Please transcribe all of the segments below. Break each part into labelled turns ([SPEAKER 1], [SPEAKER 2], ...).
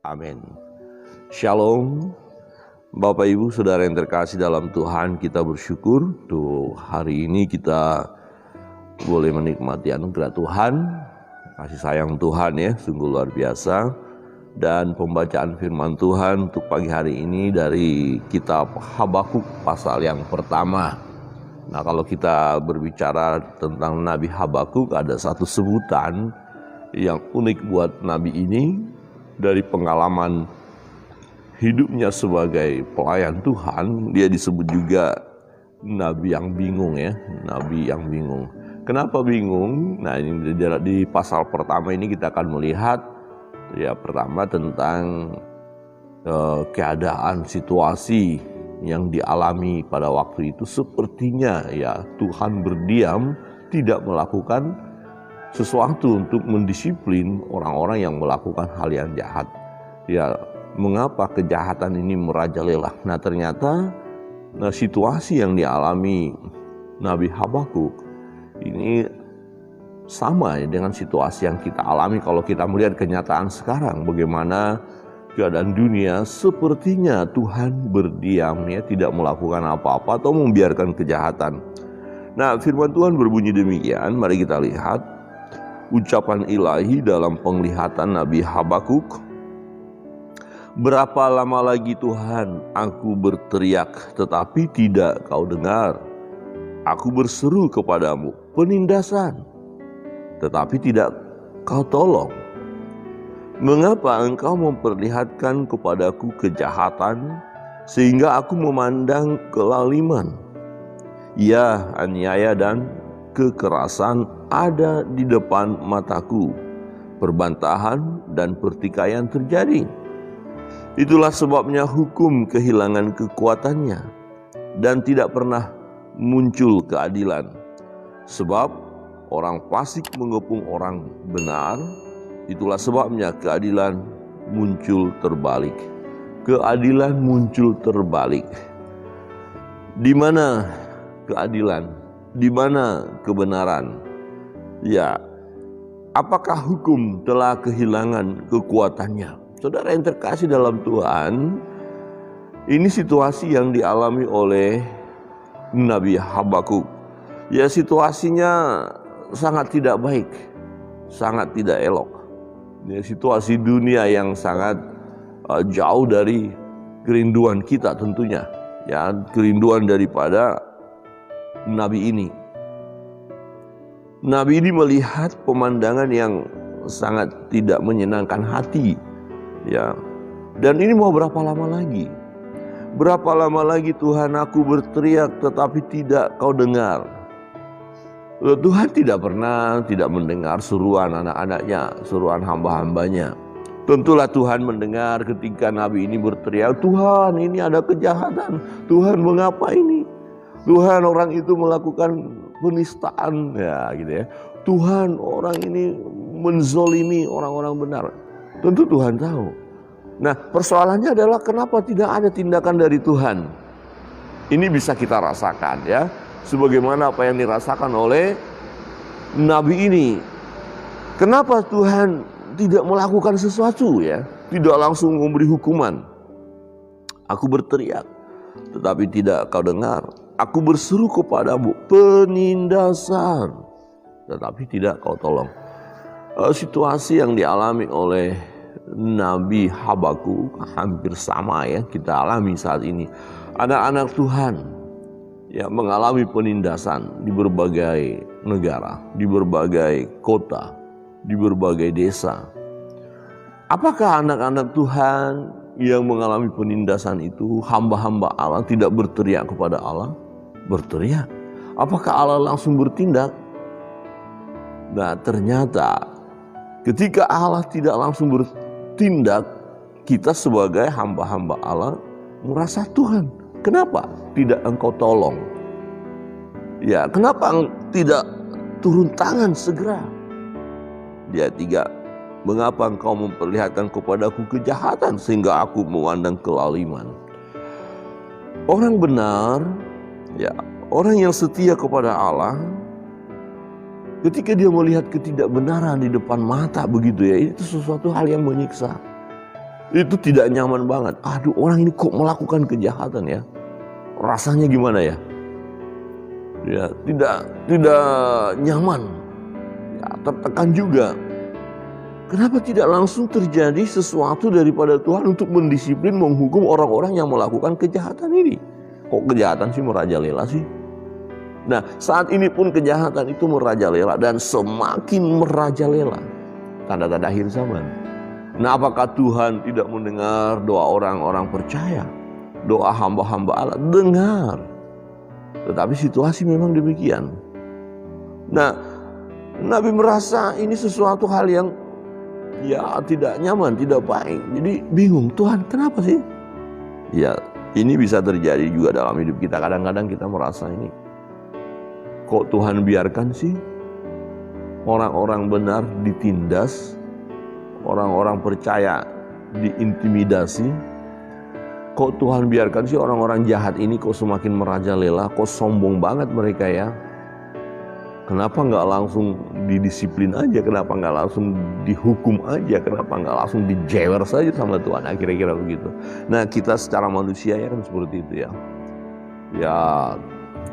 [SPEAKER 1] Amin. Shalom, Bapak Ibu Saudara yang terkasih dalam Tuhan, kita bersyukur tuh hari ini kita boleh menikmati anugerah Tuhan, kasih sayang Tuhan ya, sungguh luar biasa. Dan pembacaan firman Tuhan untuk pagi hari ini dari kitab Habakuk pasal yang pertama. Nah, kalau kita berbicara tentang Nabi Habakuk, ada satu sebutan yang unik buat Nabi ini. Dari pengalaman hidupnya sebagai pelayan Tuhan, dia disebut juga Nabi yang bingung ya, Nabi yang bingung. Kenapa bingung? Nah, ini di pasal pertama ini kita akan melihat ya, pertama tentang keadaan situasi yang dialami pada waktu itu. Sepertinya ya Tuhan berdiam, tidak melakukan sesuatu untuk mendisiplin orang-orang yang melakukan hal yang jahat. Ya, mengapa kejahatan ini merajalela? Nah, ternyata situasi yang dialami Nabi Habakuk ini sama ya dengan situasi yang kita alami kalau kita melihat kenyataan sekarang. Bagaimana keadaan dunia, sepertinya Tuhan berdiam ya, tidak melakukan apa-apa atau membiarkan kejahatan. Nah, firman Tuhan berbunyi demikian. Mari kita lihat ucapan ilahi dalam penglihatan Nabi Habakuk. Berapa lama lagi Tuhan aku berteriak tetapi tidak kau dengar. Aku berseru kepadamu penindasan tetapi tidak kau tolong. Mengapa engkau memperlihatkan kepadaku kejahatan sehingga aku memandang kelaliman? Ya, aniaya dan kekerasan ada di depan mataku, perbantahan dan pertikaian terjadi. Itulah sebabnya hukum kehilangan kekuatannya dan tidak pernah muncul keadilan. Sebab orang fasik mengepung orang benar, itulah sebabnya keadilan muncul terbalik. Keadilan muncul terbalik. Di mana keadilan? Di mana kebenaran? Ya, apakah hukum telah kehilangan kekuatannya? Saudara yang terkasih dalam Tuhan, ini situasi yang dialami oleh Nabi Habakuk. Ya, situasinya sangat tidak baik, sangat tidak elok. Ya, situasi dunia yang sangat jauh dari kerinduan kita tentunya. Ya, kerinduan daripada Nabi ini. Nabi ini melihat pemandangan yang sangat tidak menyenangkan hati. Ya. Dan ini mau berapa lama lagi? Berapa lama lagi Tuhan aku berteriak tetapi tidak kau dengar? Tuhan tidak pernah tidak mendengar seruan anak-anaknya, seruan hamba-hambanya. Tentulah Tuhan mendengar ketika Nabi ini berteriak, Tuhan ini ada kejahatan, Tuhan mengapa ini? Tuhan orang itu melakukan penistaan ya gitu ya. Tuhan orang ini menzolimi orang-orang benar. Tentu Tuhan tahu. Nah, persoalannya adalah kenapa tidak ada tindakan dari Tuhan? Ini bisa kita rasakan ya. Sebagaimana apa yang dirasakan oleh Nabi ini. Kenapa Tuhan tidak melakukan sesuatu ya? Tidak langsung memberi hukuman. Aku berteriak tetapi tidak kau dengar. Aku berseru kepadamu penindasan tetapi tidak kau tolong. Situasi yang dialami oleh Nabi Habakuk hampir sama ya kita alami saat ini. Anak-anak Tuhan ya mengalami penindasan di berbagai negara, di berbagai kota, di berbagai desa. Apakah anak-anak Tuhan yang mengalami penindasan itu, hamba-hamba Allah tidak berteriak kepada Allah? Berteriak. Apakah Allah langsung bertindak? Nah, ternyata ketika Allah tidak langsung bertindak, kita sebagai hamba-hamba Allah merasa, Tuhan, kenapa tidak engkau tolong? Ya, kenapa tidak turun tangan segera? Dia 3, mengapa engkau memperlihatkan kepadaku kejahatan sehingga aku memandang kelaliman? Orang benar, ya, orang yang setia kepada Allah, ketika dia melihat ketidakbenaran di depan mata begitu ya, itu sesuatu hal yang menyiksa. Itu tidak nyaman banget. Aduh, orang ini kok melakukan kejahatan ya? Rasanya gimana ya? Ya, tidak nyaman. Ya, tertekan juga. Kenapa tidak langsung terjadi sesuatu daripada Tuhan untuk mendisiplin, menghukum orang-orang yang melakukan kejahatan ini? Kok kejahatan sih merajalela sih? Nah, saat ini pun kejahatan itu merajalela dan semakin merajalela. Tanda-tanda akhir zaman. Nah, apakah Tuhan tidak mendengar doa orang-orang percaya? Doa hamba-hamba Allah? Dengar. Tetapi situasi memang demikian. Nah, Nabi merasa ini sesuatu hal yang ya tidak nyaman, tidak baik. Jadi bingung, Tuhan kenapa sih? Ya, ini bisa terjadi juga dalam hidup kita. Kadang-kadang kita merasa ini, kok Tuhan biarkan sih orang-orang benar ditindas, orang-orang percaya diintimidasi. Kok Tuhan biarkan sih orang-orang jahat ini kok semakin merajalela, kok sombong banget mereka ya. Kenapa nggak langsung didisiplin aja, kenapa nggak langsung dihukum aja, kenapa nggak langsung dijewer saja sama Tuhan, kira-kira begitu. Nah, kita secara manusia ya kan seperti itu ya. Ya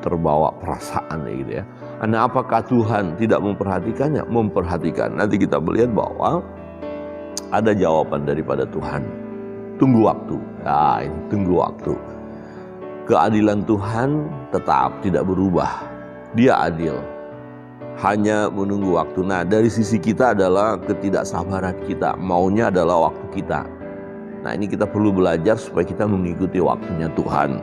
[SPEAKER 1] terbawa perasaan ya gitu ya. Nah, apakah Tuhan tidak memperhatikannya? Memperhatikan. Nanti kita melihat bahwa ada jawaban daripada Tuhan. Tunggu waktu. Nah, ini tunggu waktu. Keadilan Tuhan tetap tidak berubah. Dia adil. Hanya menunggu waktu. Nah, dari sisi kita adalah ketidaksabaran kita. Maunya adalah waktu kita. Nah, ini kita perlu belajar supaya kita mengikuti waktunya Tuhan.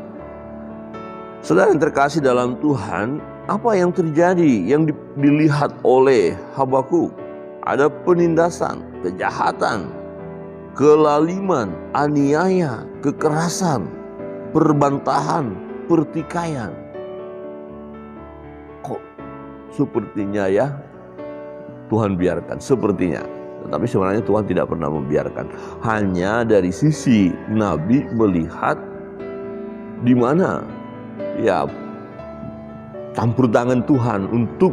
[SPEAKER 1] Saudara yang terkasih dalam Tuhan, apa yang terjadi yang dilihat oleh Habakuk? Ada penindasan, kejahatan, kelaliman, aniaya, kekerasan, perbantahan, pertikaian. Kok sepertinya ya Tuhan biarkan, sepertinya. Tetapi sebenarnya Tuhan tidak pernah membiarkan. Hanya dari sisi Nabi melihat di mana ya campur tangan Tuhan untuk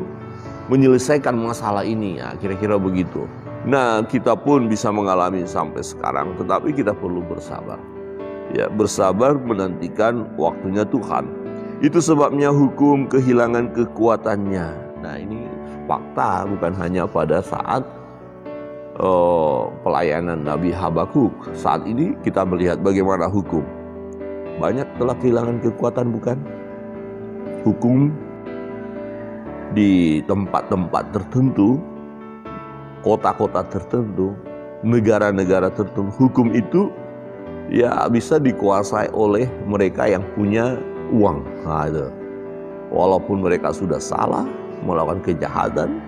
[SPEAKER 1] menyelesaikan masalah ini, ya kira-kira begitu. Nah, kita pun bisa mengalami sampai sekarang, tetapi kita perlu bersabar. Ya, bersabar menantikan waktunya Tuhan. Itu sebabnya hukum kehilangan kekuatannya. Nah, ini fakta, bukan hanya pada saat pelayanan Nabi Habakuk. Saat ini kita melihat bagaimana hukum banyak telah kehilangan kekuatan, bukan? Hukum di tempat-tempat tertentu, kota-kota tertentu, negara-negara tertentu, hukum itu ya bisa dikuasai oleh mereka yang punya uang. Nah, itu. Walaupun mereka sudah salah, melakukan kejahatan,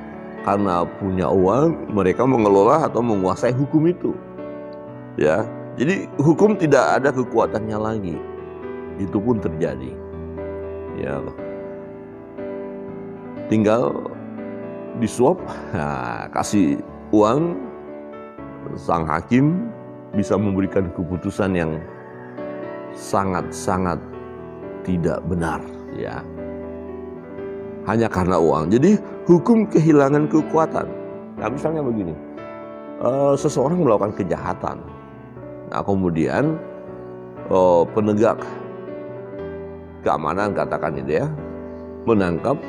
[SPEAKER 1] karena punya uang, mereka mengelola atau menguasai hukum itu. Ya, jadi hukum tidak ada kekuatannya lagi. Itu pun terjadi. Ya, tinggal disuap, nah, kasih uang, sang hakim bisa memberikan keputusan yang sangat-sangat tidak benar, ya. Hanya karena uang. Jadi hukum kehilangan kekuatan. Nah, misalnya begini, seseorang melakukan kejahatan. Nah, kemudian penegak keamanan, katakan itu ya, menangkap.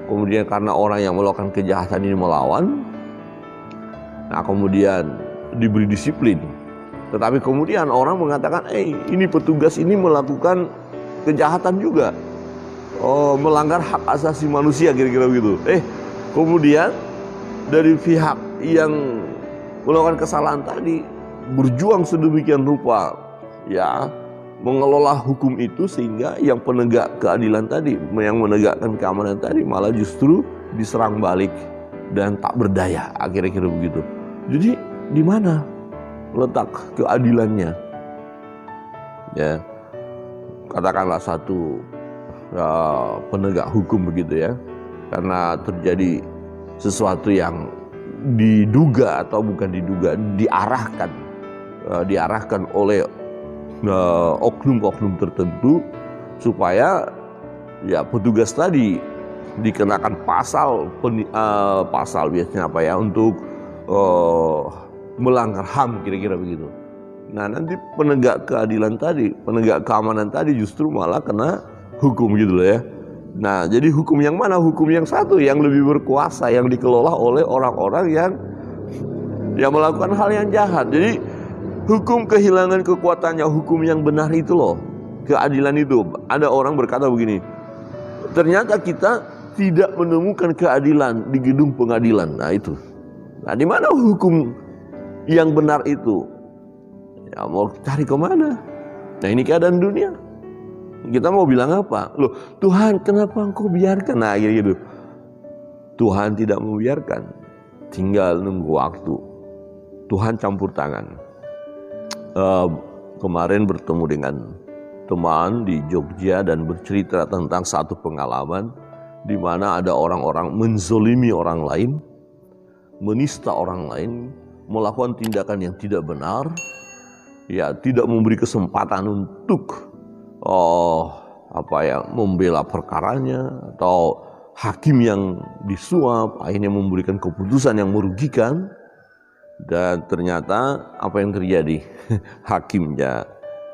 [SPEAKER 1] Kemudian karena orang yang melakukan kejahatan ini melawan, nah kemudian diberi disiplin. Tetapi kemudian orang mengatakan, ini petugas ini melakukan kejahatan juga, melanggar hak asasi manusia, kira-kira begitu. Kemudian dari pihak yang melakukan kesalahan tadi berjuang sedemikian rupa, ya, mengelola hukum itu sehingga yang penegak keadilan tadi, yang menegakkan keamanan tadi malah justru diserang balik dan tak berdaya, kira-kira begitu. Jadi di mana letak keadilannya? Ya, katakanlah satu penegak hukum begitu ya, karena terjadi sesuatu yang diduga atau bukan diduga, diarahkan oleh oknum-oknum tertentu supaya ya petugas tadi dikenakan pasal biasanya apa ya, untuk melanggar HAM, kira-kira begitu. Nah nanti penegak keadilan tadi, penegak keamanan tadi justru malah kena hukum gitu loh ya. Nah jadi hukum yang mana? Hukum yang satu yang lebih berkuasa, yang dikelola oleh orang-orang yang melakukan hal yang jahat. Jadi hukum kehilangan kekuatannya, hukum yang benar itu loh, keadilan itu. Ada orang berkata begini, ternyata kita tidak menemukan keadilan di gedung pengadilan. Nah itu, nah di mana hukum yang benar itu? Ya mau cari kemana? Nah ini keadaan dunia. Kita mau bilang apa? Loh Tuhan kenapa engkau biarkan? Nah gitu. Tuhan tidak membiarkan. Tinggal nunggu waktu. Tuhan campur tangan. Kemarin bertemu dengan teman di Jogja dan bercerita tentang satu pengalaman di mana ada orang-orang menzolimi orang lain, menista orang lain, melakukan tindakan yang tidak benar, ya tidak memberi kesempatan untuk membela perkaranya, atau hakim yang disuap akhirnya memberikan keputusan yang merugikan, dan ternyata apa yang terjadi? Hakimnya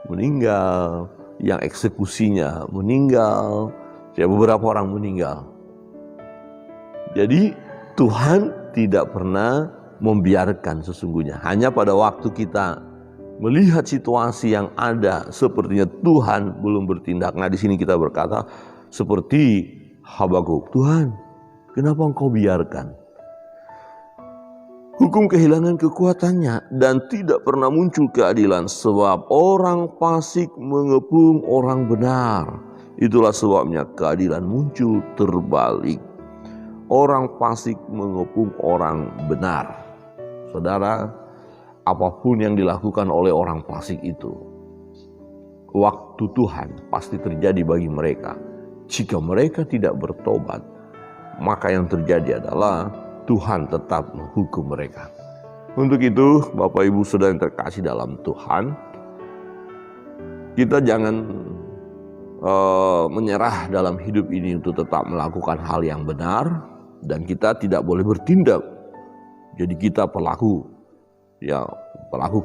[SPEAKER 1] meninggal, yang eksekusinya meninggal, ya beberapa orang meninggal. Jadi Tuhan tidak pernah membiarkan sesungguhnya. Hanya pada waktu kita melihat situasi yang ada sepertinya Tuhan belum bertindak. Nah di sini kita berkata seperti Habakuk, Tuhan kenapa engkau biarkan? Hukum kehilangan kekuatannya dan tidak pernah muncul keadilan sebab orang fasik mengepung orang benar. Itulah sebabnya keadilan muncul terbalik. Orang fasik mengepung orang benar. Saudara, apapun yang dilakukan oleh orang fasik itu, waktu Tuhan pasti terjadi bagi mereka. Jika mereka tidak bertobat, maka yang terjadi adalah Tuhan tetap menghukum mereka. Untuk itu, Bapak Ibu Saudara yang terkasih dalam Tuhan, kita jangan menyerah dalam hidup ini untuk tetap melakukan hal yang benar, dan kita tidak boleh bertindak. Jadi kita pelaku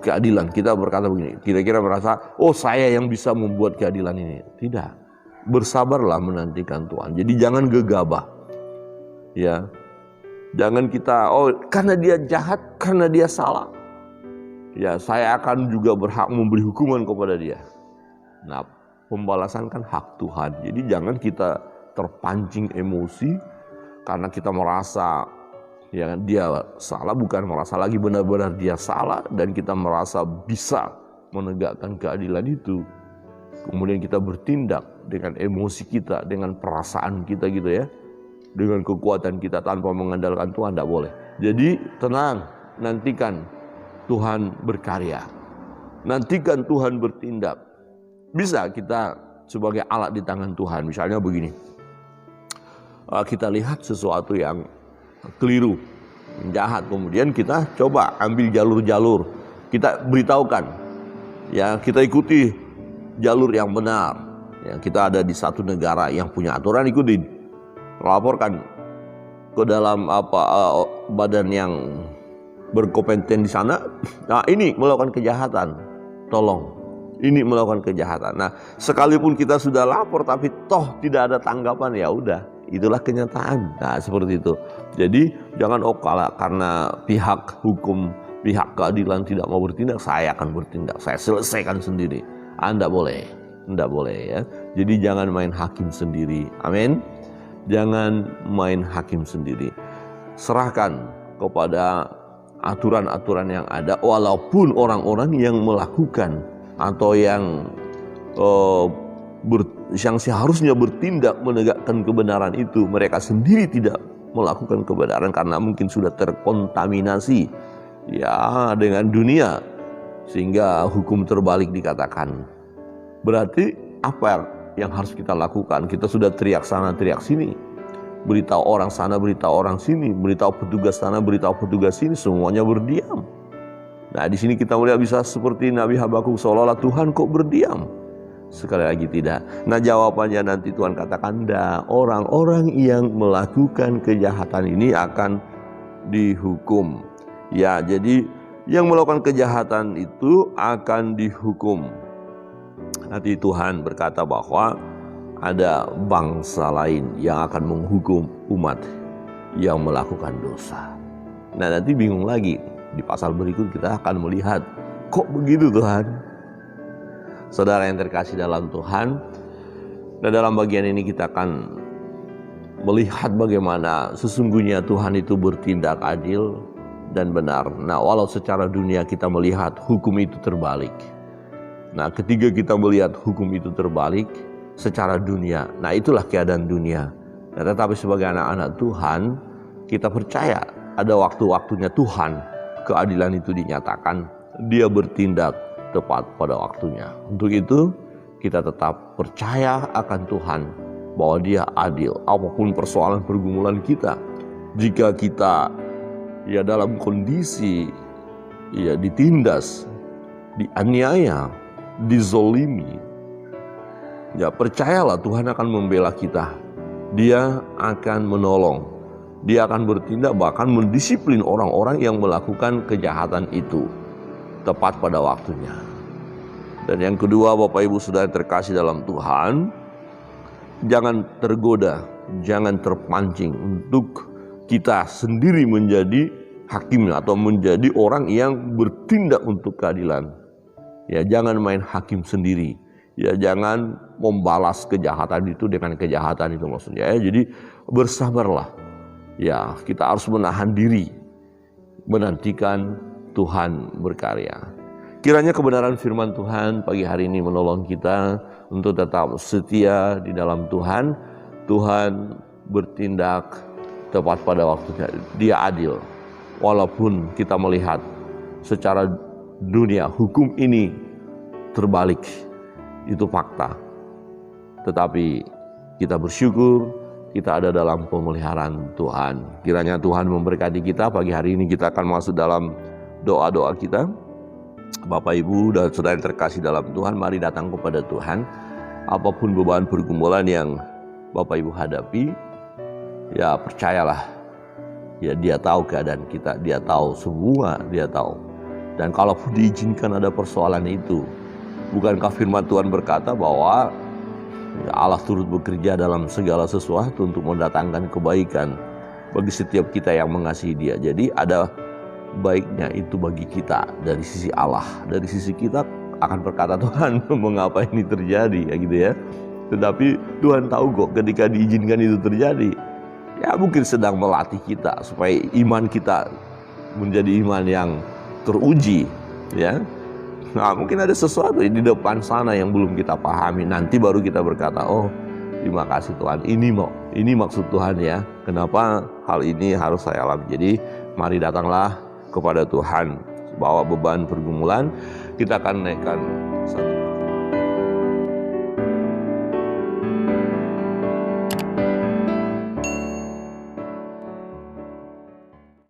[SPEAKER 1] keadilan. Kita berkata begini, kira-kira merasa, oh saya yang bisa membuat keadilan ini. Tidak, bersabarlah menantikan Tuhan. Jadi jangan gegabah, ya. Jangan kita, karena dia jahat, karena dia salah, ya saya akan juga berhak memberi hukuman kepada dia. Nah, pembalasan kan hak Tuhan. Jadi jangan kita terpancing emosi karena kita merasa ya dia salah, bukan merasa lagi benar-benar dia salah, dan kita merasa bisa menegakkan keadilan itu. Kemudian kita bertindak dengan emosi kita, dengan perasaan kita gitu ya, dengan kekuatan kita tanpa mengandalkan Tuhan, tidak boleh. Jadi tenang, nantikan Tuhan berkarya, nantikan Tuhan bertindak. Bisa kita sebagai alat di tangan Tuhan. Misalnya begini, kita lihat sesuatu yang keliru, jahat, kemudian kita coba ambil jalur-jalur, kita beritahukan, ya kita ikuti jalur yang benar. Ya, kita ada di satu negara yang punya aturan, ikutin, laporkan ke dalam badan yang berkompeten di sana. Nah ini melakukan kejahatan, tolong, ini melakukan kejahatan. Nah sekalipun kita sudah lapor tapi toh tidak ada tanggapan, ya udah, itulah kenyataan. Nah seperti itu. Jadi jangan karena pihak hukum, pihak keadilan tidak mau bertindak, saya akan bertindak, saya selesaikan sendiri. Anda boleh, tidak boleh ya. Jadi jangan main hakim sendiri. Amin. Jangan main hakim sendiri. Serahkan kepada aturan-aturan yang ada, walaupun orang-orang yang melakukan atau yang seharusnya bertindak menegakkan kebenaran itu, mereka sendiri tidak melakukan kebenaran karena mungkin sudah terkontaminasi ya dengan dunia, sehingga hukum terbalik dikatakan. Berarti apa yang harus kita lakukan? Kita sudah teriak sana, teriak sini, beritahu orang sana, beritahu orang sini, beritahu petugas sana, beritahu petugas sini, semuanya berdiam. Nah di sini kita melihat bisa seperti Nabi Habakuk, seolah-olah Tuhan kok berdiam. Sekali lagi tidak. Nah jawabannya nanti Tuhan katakan, orang-orang yang melakukan kejahatan ini akan dihukum. Ya jadi Yang melakukan kejahatan itu akan dihukum. Nanti Tuhan berkata bahwa ada bangsa lain yang akan menghukum umat yang melakukan dosa. Nah, nanti bingung lagi. Di pasal berikut kita akan melihat, kok begitu Tuhan? Saudara yang terkasih dalam Tuhan, dan dalam bagian ini kita akan melihat bagaimana sesungguhnya Tuhan itu bertindak adil dan benar. Nah, walau secara dunia kita melihat hukum itu terbalik. Nah, ketika kita melihat hukum itu terbalik secara dunia, nah itulah keadaan dunia. Nah, tetapi sebagai anak-anak Tuhan, kita percaya ada waktu-waktunya Tuhan, keadilan itu dinyatakan, Dia bertindak tepat pada waktunya. Untuk itu, kita tetap percaya akan Tuhan, bahwa Dia adil. Apapun persoalan pergumulan kita, jika kita dalam kondisi ditindas, dianiaya, dizolimi, percayalah Tuhan akan membela kita. Dia akan menolong, Dia akan bertindak, bahkan mendisiplin orang-orang yang melakukan kejahatan itu tepat pada waktunya. Dan yang kedua, Bapak Ibu Saudara terkasih dalam Tuhan, jangan tergoda, jangan terpancing untuk kita sendiri menjadi hakim atau menjadi orang yang bertindak untuk keadilan. Jangan main hakim sendiri. Jangan membalas kejahatan itu dengan kejahatan itu maksudnya. Jadi bersabarlah. Kita harus menahan diri, menantikan Tuhan berkarya. Kiranya kebenaran firman Tuhan pagi hari ini menolong kita untuk tetap setia di dalam Tuhan. Tuhan bertindak tepat pada waktunya. Dia adil. Walaupun kita melihat secara dunia hukum ini terbalik, itu fakta. Tetapi kita bersyukur kita ada dalam pemeliharaan Tuhan. Kiranya Tuhan memberkati kita. Pagi hari ini kita akan masuk dalam doa-doa kita. Bapak Ibu dan Saudara yang terkasih dalam Tuhan, mari datang kepada Tuhan. Apapun beban pergumulan yang Bapak Ibu hadapi, percayalah, Dia tahu keadaan kita, Dia tahu semua, Dia tahu. Dan kalaupun diizinkan ada persoalan itu, bukankah firman Tuhan berkata bahwa Allah turut bekerja dalam segala sesuatu untuk mendatangkan kebaikan bagi setiap kita yang mengasihi Dia. Jadi ada baiknya itu bagi kita dari sisi Allah. Dari sisi kita akan berkata, Tuhan, mengapa ini terjadi, gitu ya. Tetapi Tuhan tahu kok ketika diizinkan itu terjadi, mungkin sedang melatih kita supaya iman kita menjadi iman yang teruji, Nah, mungkin ada sesuatu di depan sana yang belum kita pahami. Nanti baru kita berkata, oh, terima kasih Tuhan, ini maksud Tuhan ya. Kenapa hal ini harus saya alami? Jadi mari datanglah kepada Tuhan, bawa beban pergumulan. Kita akan naikkan satu